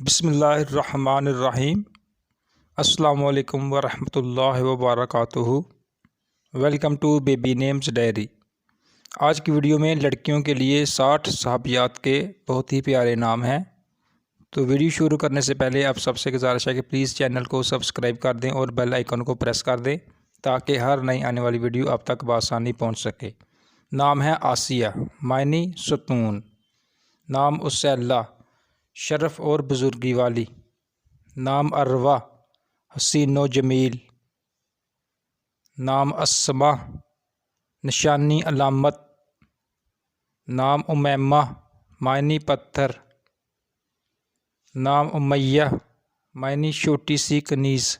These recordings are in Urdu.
بسم اللہ الرحمن الرحیم۔ السلام علیکم ورحمۃ اللہ وبرکاتہ۔ Welcome to baby names diary. آج کی ویڈیو میں لڑکیوں کے لیے 60 صحابیات کے بہت ہی پیارے نام ہیں۔ تو ویڈیو شروع کرنے سے پہلے آپ سب سے گزارش ہے کہ پلیز چینل کو سبسکرائب کر دیں اور بیل آئیکن کو پریس کر دیں تاکہ ہر نئی آنے والی ویڈیو آپ تک بآسانی پہنچ سکے۔ نام ہے آسیہ، معنی ستون۔ نام اسیلہ، شرف اور بزرگی والی۔ نام اروا، حسین و جمیل۔ نام اسما، نشانی علامت۔ نام امیمہ، معنی پتھر۔ نام امیہ، معنی چھوٹی سی کنیز۔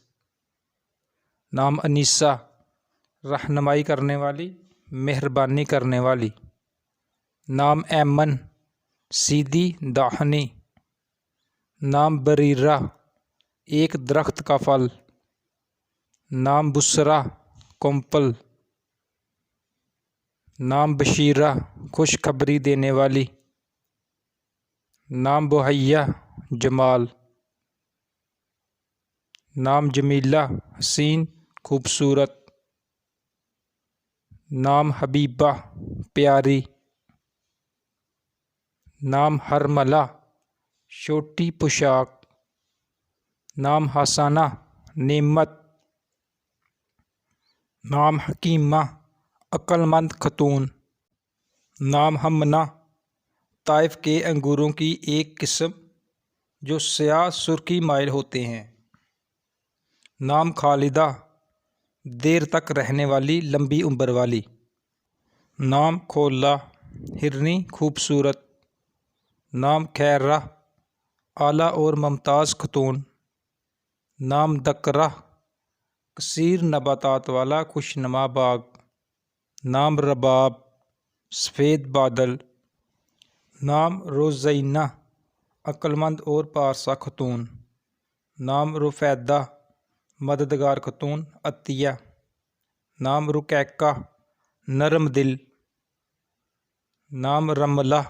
نام انیسہ، رہنمائی کرنے والی، مہربانی کرنے والی۔ نام ایمن، سیدھی داہنی۔ نام بریرہ، ایک درخت کا پھل۔ نام بسرا، کمپل۔ نام بشیرہ، خوشخبری دینے والی۔ نام بہیہ، جمال۔ نام جمیلہ، حسین، خوبصورت۔ نام حبیبہ، پیاری۔ نام حرملہ، چھوٹی پوشاک۔ نام حسانہ، نعمت۔ نام حکیمہ، عقل مند خاتون۔ نام ہمنہ، طائف کے انگوروں کی ایک قسم جو سیاہ سرخی مائل ہوتے ہیں۔ نام خالدہ، دیر تک رہنے والی، لمبی عمر والی۔ نام کھولا، ہرنی، خوبصورت۔ نام خیرہ، اعلیٰ اور ممتاز خاتون۔ نام دکرہ، کثیر نباتات والا خوشنما باغ۔ نام رباب، سفید بادل۔ نام روزینہ، عقل مند اور پارسا خاتون۔ نام رفیدہ، مددگار خاتون، عطیہ۔ نام رقیقہ، نرم دل۔ نام رملہ،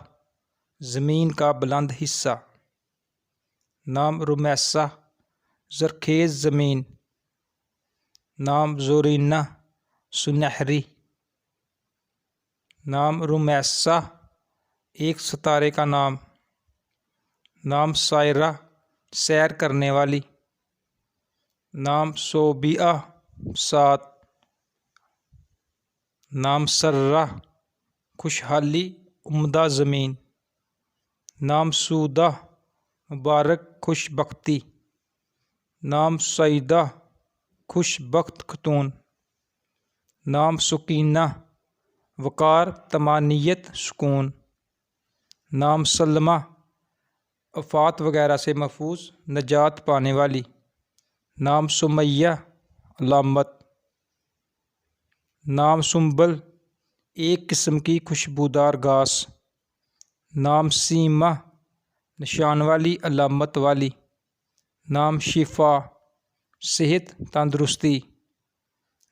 زمین کا بلند حصہ۔ نام رمیسہ، زرخیز زمین۔ نام زورینہ، سنہری۔ نام رمیسہ، ایک ستارے کا نام۔ نام سائرہ، سیر کرنے والی۔ نام صوبیہ، 7۔ نام سرہ، خوشحالی، عمدہ زمین۔ نام سودہ، مبارک، خوش بختی۔ نام سعیدہ، خوش بخت خاتون۔ نام سکینہ، وقار، طمانینت، سکون۔ نام سلمہ، آفات وغیرہ سے محفوظ، نجات پانے والی۔ نام سمیہ، علامت۔ نام سنبل، ایک قسم کی خوشبودار گھاس۔ نام سیمہ، نشان والی، علامت والی۔ نام شفا، صحت، تندرستی۔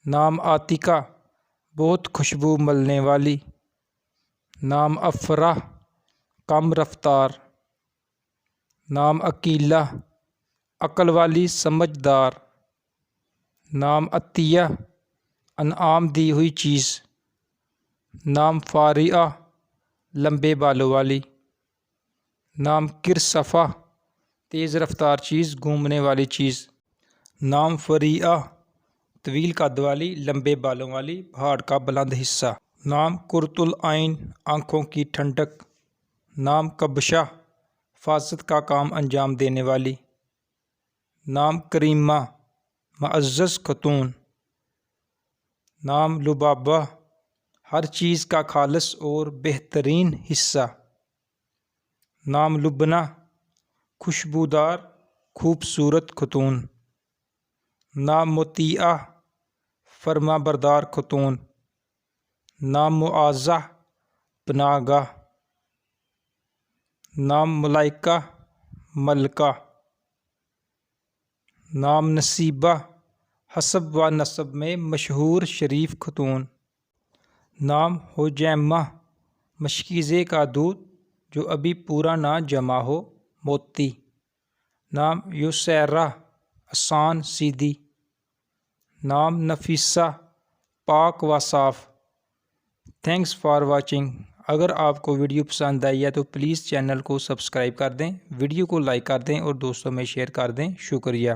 نام عاتقہ، بہت خوشبو ملنے والی۔ نام افراح، کم رفتار۔ نام عقیلہ، عقل والی، سمجھدار۔ نام عطیہ، انعام دی ہوئی چیز۔ نام فاریہ، لمبے بالوں والی۔ نام کرسفہ، تیز رفتار چیز، گھومنے والی چیز۔ نام فریعہ، طویل قد والی، لمبے بالوں والی، پہاڑ کا بلند حصہ۔ نام قرۃ العین، آنکھوں کی ٹھنڈک۔ نام کبشہ، حفاظت کا کام انجام دینے والی۔ نام کریمہ، معزز خاتون۔ نام لبابہ، ہر چیز کا خالص اور بہترین حصہ۔ نام لبنہ، خوشبودار، خوبصورت خاتون۔ نام مطیعہ، فرما بردار خاتون۔ نام معاذہ، پناہ گاہ۔ نام ملائکہ، ملکہ۔ نام نصیبہ، حسب و نسب میں مشہور شریف خاتون۔ نام حجیمہ، مشکیزے کا دودھ جو ابھی پورا نہ جما ہو، موتی۔ نام یسرا آسان سیدھی، نام نفیسہ پاک و صاف۔ Thanks for watching. اگر آپ کو ویڈیو پسند آئی ہے تو پلیز چینل کو سبسکرائب کر دیں، ویڈیو کو لائک کر دیں اور دوستوں میں شیئر کر دیں۔ شکریہ۔